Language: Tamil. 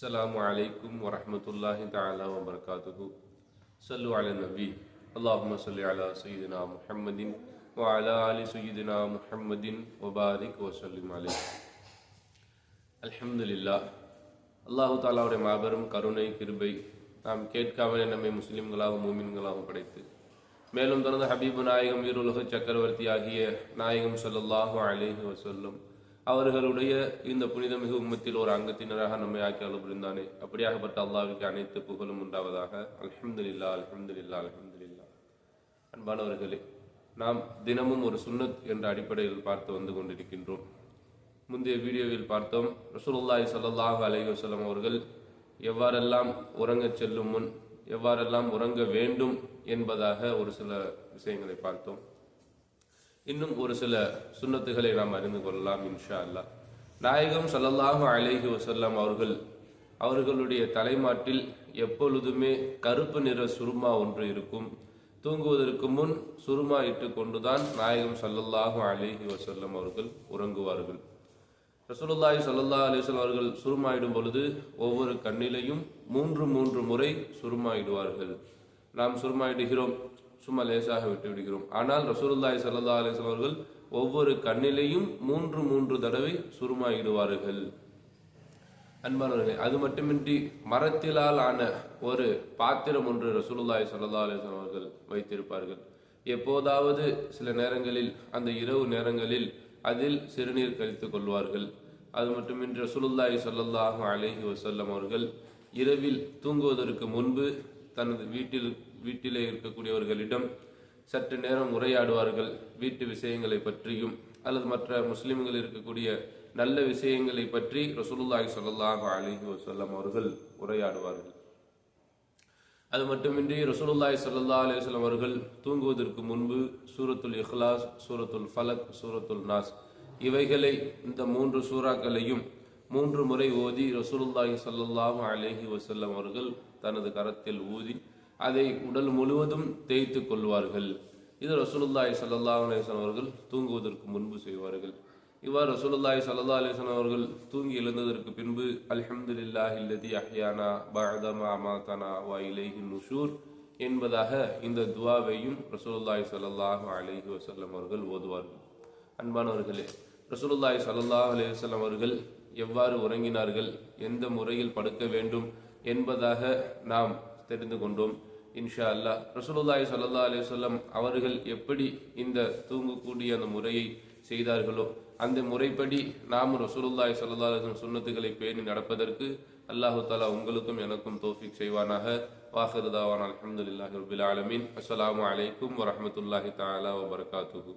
السلام عليكم ورحمة الله تعالى وبركاته. صلوا على النبي. اللهم صل على سيدنا محمد وعلى آل سيدنا محمد وبارك وسلم عليه. அல்ஹம்துலில்லாஹ். அல்லாஹு தாலாவுடைய மாபெரும் கருணை கிருபை நாம் கேட்காமலே நம்மை முஸ்லிம்களாகவும் மூமின்களாகவும் படைத்து மேலும் தொடர்ந்து ஹபீபு நாயகம் ஈருலக சக்கரவர்த்தி ஆகிய நாயகம் ஸல்லல்லாஹு அலைஹி வஸல்லம் அவர்களுடைய இந்த புனிதமிகு உம்மத்தில் ஒரு அங்கத்தினராக நம்மை ஆக்கி அருள் புரிந்தானே. அப்படியாகப்பட்ட அல்லாஹ்விற்கு அனைத்து புகழும் உண்டாவதாக. அல்ஹம்துலில்லாஹ் அல்ஹம்துலில்லாஹ் அல்ஹம்துலில்லாஹ். அன்பானவர்களே, நாம் தினமும் ஒரு சுன்னத் என்ற அடிப்படையில் பார்த்து வந்து கொண்டிருக்கின்றோம். முந்தைய வீடியோவில் பார்த்தோம், ரசூலுல்லாஹி ஸல்லல்லாஹு அலைஹி வஸல்லம் அவர்கள் எவ்வாறெல்லாம் உறங்கச் செல்லும் முன் எவ்வாறெல்லாம் உறங்க வேண்டும் என்பதாக ஒரு சில விஷயங்களை பார்த்தோம். இன்னும் ஒரு சில சுன்னத்துகளை நாம் அறிந்து கொள்ளலாம் இன்ஷா அல்லாஹ். நாயகம் ஸல்லல்லாஹு அலைஹி வஸல்லம் அவர்களுடைய தலைமாட்டில் எப்பொழுதுமே கருப்பு நிற சுருமா ஒன்று இருக்கும். தூங்குவதற்கு முன் சுருமா இட்டு கொண்டுதான் நாயகம் ஸல்லல்லாஹு அலைஹி வஸல்லம் அவர்கள் உறங்குவார்கள். ரசூலுல்லாஹி ஸல்லல்லாஹு அலைஹி வஸல்லம் அவர்கள் சுருமாயிடும் பொழுது ஒவ்வொரு கண்ணிலையும் மூன்று முறை சுருமாயிடுவார்கள். நாம் சுருமாயிடுகிறோம், சும்மா லேசாக விட்டு விடுகிறோம். ஆனால் ரசூலுல்லாஹி ஸல்லல்லாஹு அலைஹி வஸல்லம் அவர்கள் ஒவ்வொரு கண்ணிலையும் மூன்று தடவை சுருமாயிடுவார்கள். அன்பானவர்களே, அது மட்டுமின்றி மரத்திலால் ஆன ஒரு பாத்திரம் ஒன்று ரசூலுல்லாஹி ஸல்லல்லாஹு அலைஹி வஸல்லம் அவர்கள் வைத்திருப்பார்கள். எப்போதாவது சில நேரங்களில், அந்த இரவு நேரங்களில் அதில் சிறுநீர் கழித்துக் கொள்வார்கள். அது மட்டுமின்றி ரசூலுல்லாஹி ஸல்லல்லாஹு அலைஹி வஸல்லம் அவர்கள் இரவில் தூங்குவதற்கு முன்பு தனது வீட்டிலே இருக்கக்கூடியவர்களிடம் சற்று நேரம் உரையாடுவார்கள். வீட்டு விஷயங்களை பற்றியும் அல்லது மற்ற முஸ்லிம்கள் இருக்கக்கூடிய நல்ல விஷயங்களை பற்றி ரசூலுல்லாஹி ஸல்லல்லாஹு அலைஹி வஸல்லம் அவர்கள் உரையாடுவார்கள். அது மட்டுமின்றி ரசூலுல்லாஹி ஸல்லல்லாஹு அலைஹி வஸல்லம் அவர்கள் தூங்குவதற்கு முன்பு சூரத்துல் இஹ்லாஸ், சூரத்துல் ஃபலக், சூரத்துல் நாஸ் இவைகளை, இந்த 3 சூறாக்களையும் 3 முறை ஓதி ரசூலுல்லாஹி ஸல்லல்லாஹு அலைஹி வஸல்லம் அவர்கள் தனது கரத்தில் ஊதி அதை உடல் முழுவதும் தேய்த்து கொள்வார்கள். இது ரசூலுல்லாஹி ஸல்லல்லாஹு அலைஹி வஸல்லம் அவர்கள் தூங்குவதற்கு முன்பு செய்வார்கள். இவ்வாறு ரசூலுல்லாஹி ஸல்லல்லாஹு அலைஹி வஸல்லம் அவர்கள் தூங்கி எழுந்ததற்கு பின்பு அல்ஹம்துலில்லாஹில்லதி அஹ்யானா பஅதமா அமாதனா வ இலைஹி நுஷூர் என்பதாக இந்த துஆவையும் ரசூலுல்லாஹி ஸல்லல்லாஹு அலைஹி வஸல்லம் அவர்கள் ஓதுவார்கள். அன்பானவர்களே, ரசூலுல்லாஹி ஸல்லல்லாஹு அலைஹி வஸல்லம் அவர்கள் எவ்வாறு உறங்கினார்கள், எந்த முறையில் படுக்க வேண்டும் என்பதாக நாம் தெரிந்து கொண்டோம். இன்ஷா அல்லாஹ் ரசூலுல்லாஹி ஸல்லல்லாஹு அலைஹி வஸல்லம் அவர்கள் எப்படி இந்த தூங்கக்கூடிய அந்த முறையை செய்தார்களோ அந்த முறைப்படி நாம் ரசூலுல்லாஹி ஸல்லல்லாஹு அலைஹி வஸல்லம் சுன்னத்துகளை பேணி நடப்பதற்கு அல்லாஹு தஆலா உங்களுக்கும் எனக்கும் தௌஃபீக் செய்வானாக. வாஹிரு தாவானா அல்ஹம்துலில்லாஹி ரப்பில் ஆலமீன். அஸ்ஸலாமு அலைக்கும் வரஹ்மத்துல்லாஹி தஆலா வபரகாத்துஹு.